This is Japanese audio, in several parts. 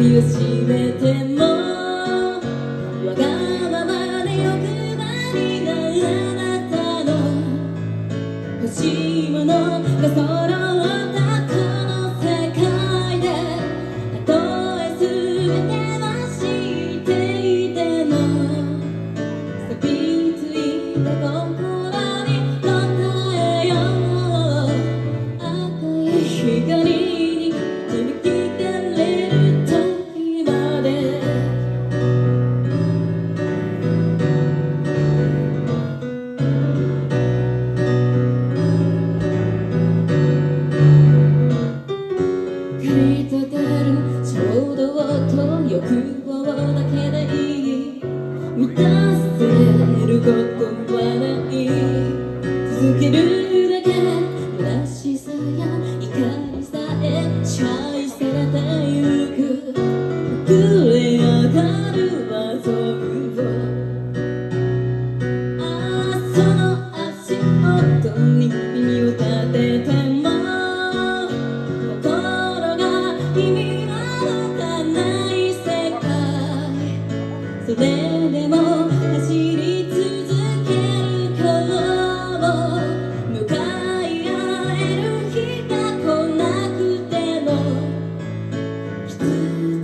首を絞めてもわがままで欲張りなあなたの欲しいものが揃ったこの世界で、たとえ全ては知っていても錆びついた心に答えよう。赤い光に導かれる時まで駆り立てる衝動と欲望だけでいい、満たせることはない、続けるだけ虚しさや怒りさえ支配されてゆく、膨れ上がる想像、その足音に耳を立てても心が意味は持たない世界、それでも走り続ける今日も向かい合える日が来なくても傷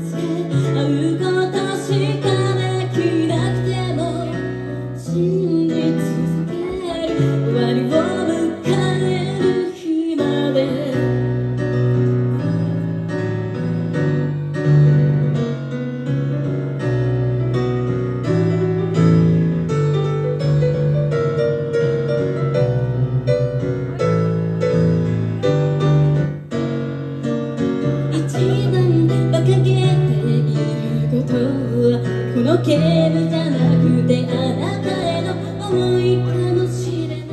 つけ合うことしかできなくても信じ続ける終わりを迎える日まで。一番馬鹿げていることはこのゲームじゃなくてあなたへの思いかもしれない。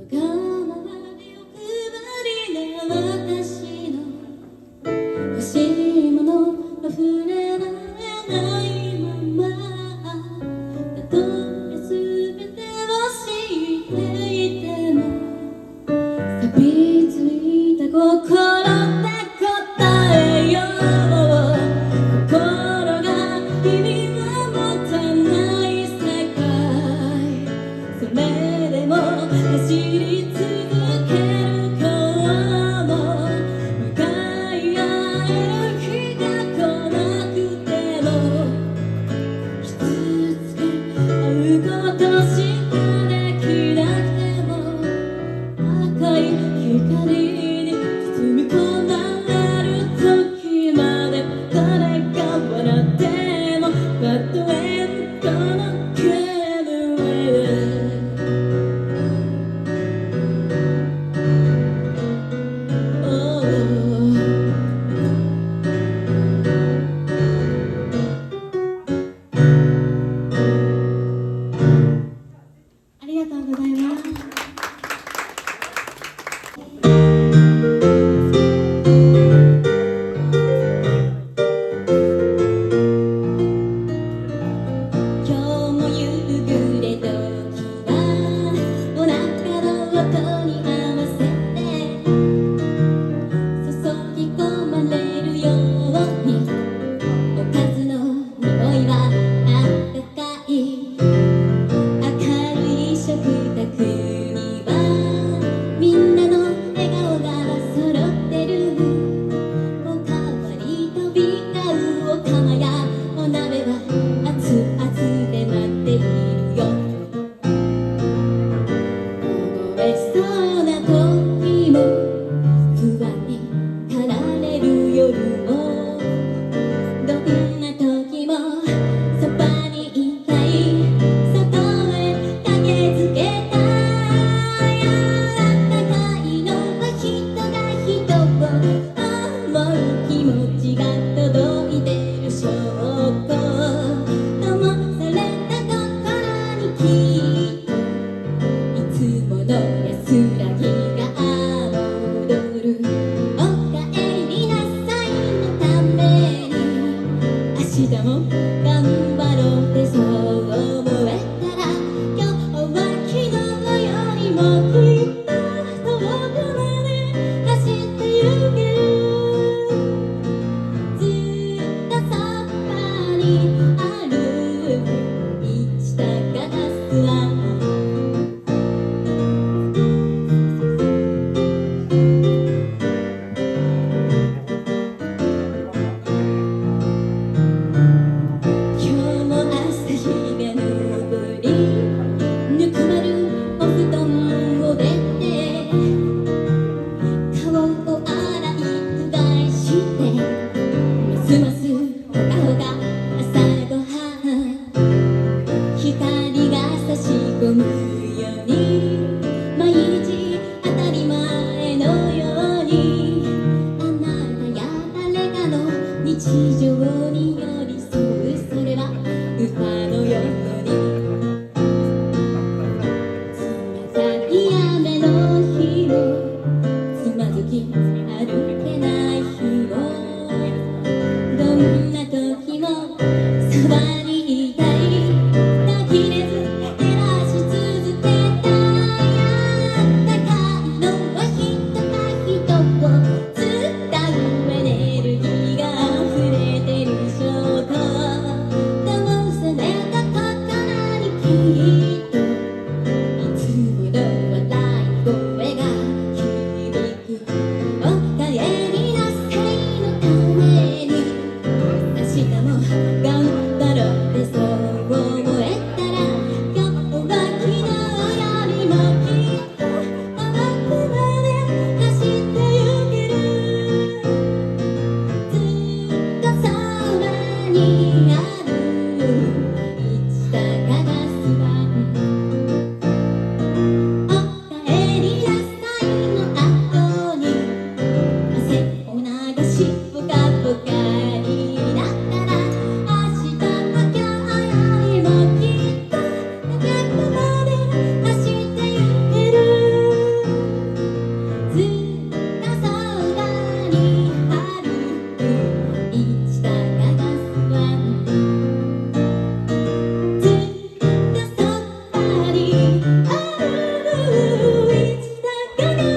わがままで欲張りな私の欲しいものが触れられないまま、たとえ全てを知っていても錆びついた心で答えよう。心が意味を持たない世界、それでも走り続ける今日も向かい合える日が来なくても傷つけ合うことしかできなくても赤い光に包み込まれる時まで、誰が笑ってもバッドエンドのゲームへありがとうございます。今日も夕暮れ時はお腹の音に合わせて注ぎ込まれるように、おかずの匂いはあったかい、明るい食卓にはみんなの笑顔が揃ってる、おかわり飛び交うお釜やお鍋は熱々で待っているよ。凍えそうな時も不安に駆られる夜も、どんな時もそばにいたい、外へ駆けつけたい、あったかいのは人が人を思う気持ちが届いてる証拠、灯された心にきっといつもの安らぎが戻る。おかえりなさいのために明日も頑張ろうってそう思えたら、今日は昨日よりもきっと遠くまで走ってゆける。日常に寄り添う、それは歌のように冷たい雨の日もつまずき歩けない日もどんな時もそばにいたい途切れず照らし続けたいあったかいのは人が人を伝うエネルギーが溢れてる証拠灯された心にきっといつもの笑い声が響くおかえりなさいのために明日も頑張ろうってそう思えたら今日は昨日よりもきっと遠くまで走ってゆけるずっとそばにあるいつかがすわおかえりなさいの後に汗を流しぽかぽかになったら明日は今日よりもきっと遠くまで走ってゆけるずっとそばにあるいつかがすわずっとそばにあるいつかがすわ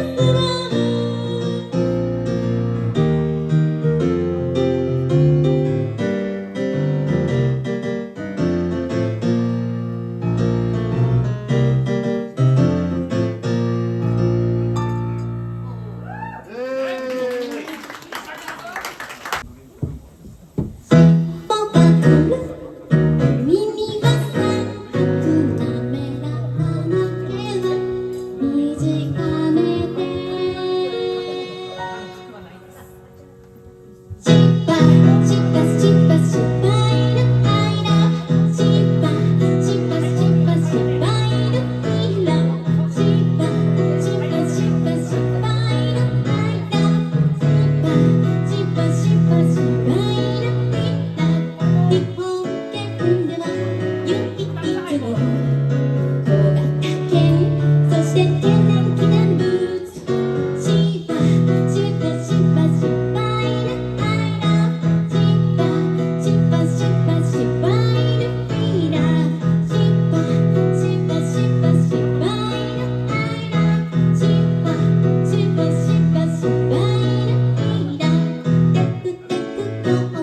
ぽが来る耳が三角なめらかな毛は短めでしばしばしばしばいる間しばしばしばしばいる間しばしばしばしばいる間しばしばしばいる間日本圏では唯一の小型犬そして天然記念物しばしばしばしばいる間しばしばしばしばいる間しばしばしばしばいる間しばしばしばしばいる間テクテク今日も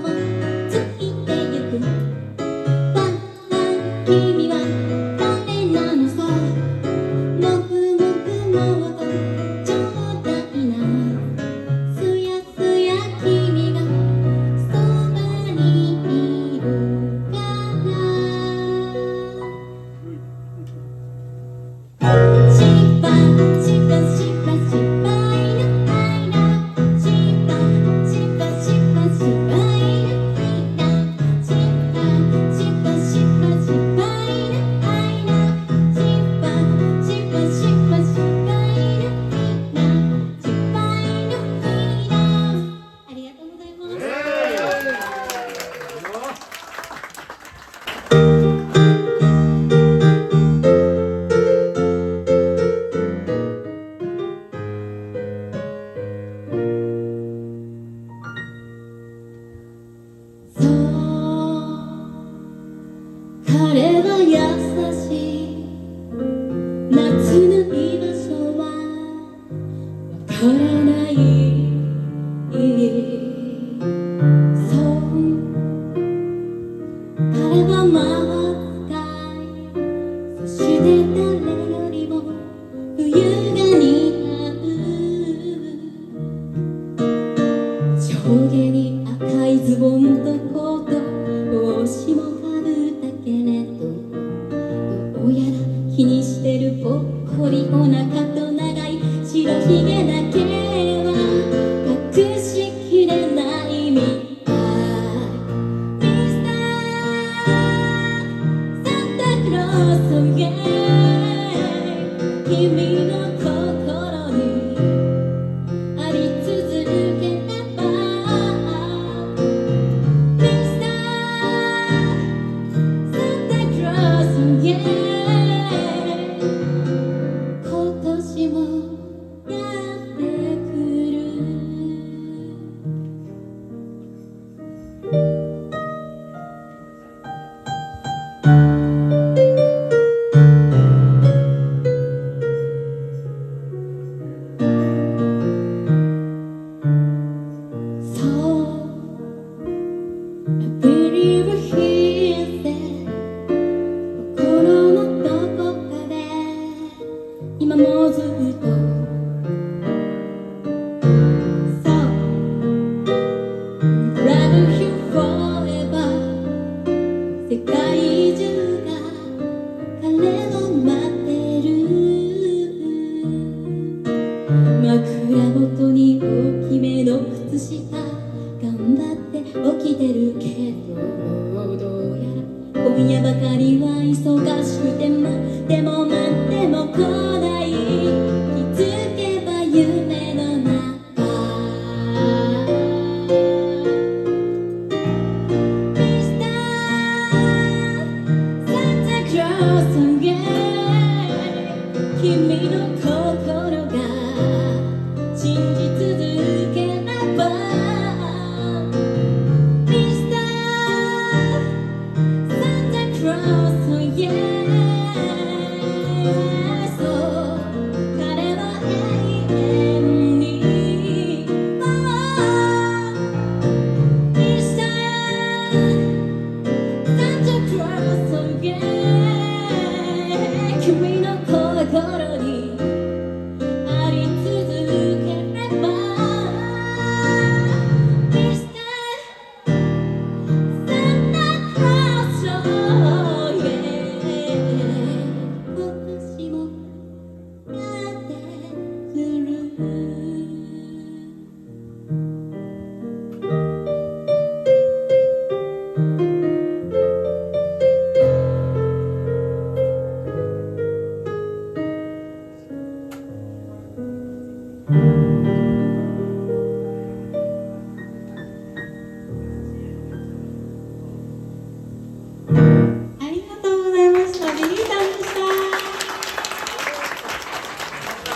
ついてゆくワンワン君は誰なのさもふもふもっとちょうだいなすやすや君がそばにいるからしばしばしばしばいる間しばしばしばしばいる間しばしばしばしばいる間しばしばしばしばいる間しばいる間ありがとうございます。そう彼は優しい夏の居場所はわからないそう彼は魔法使いそして誰よりも冬が似合う上下に赤いズボンとコート帽子もかぶったけれどどうやら気にしてるぽっこりお腹と長い白ひげだけは隠しきれないみたい Mr.Santa Claus 君の心にあり続ければ靴下頑張って起きてるけど、どうやら今夜ばかりは忙しくて待っても待っても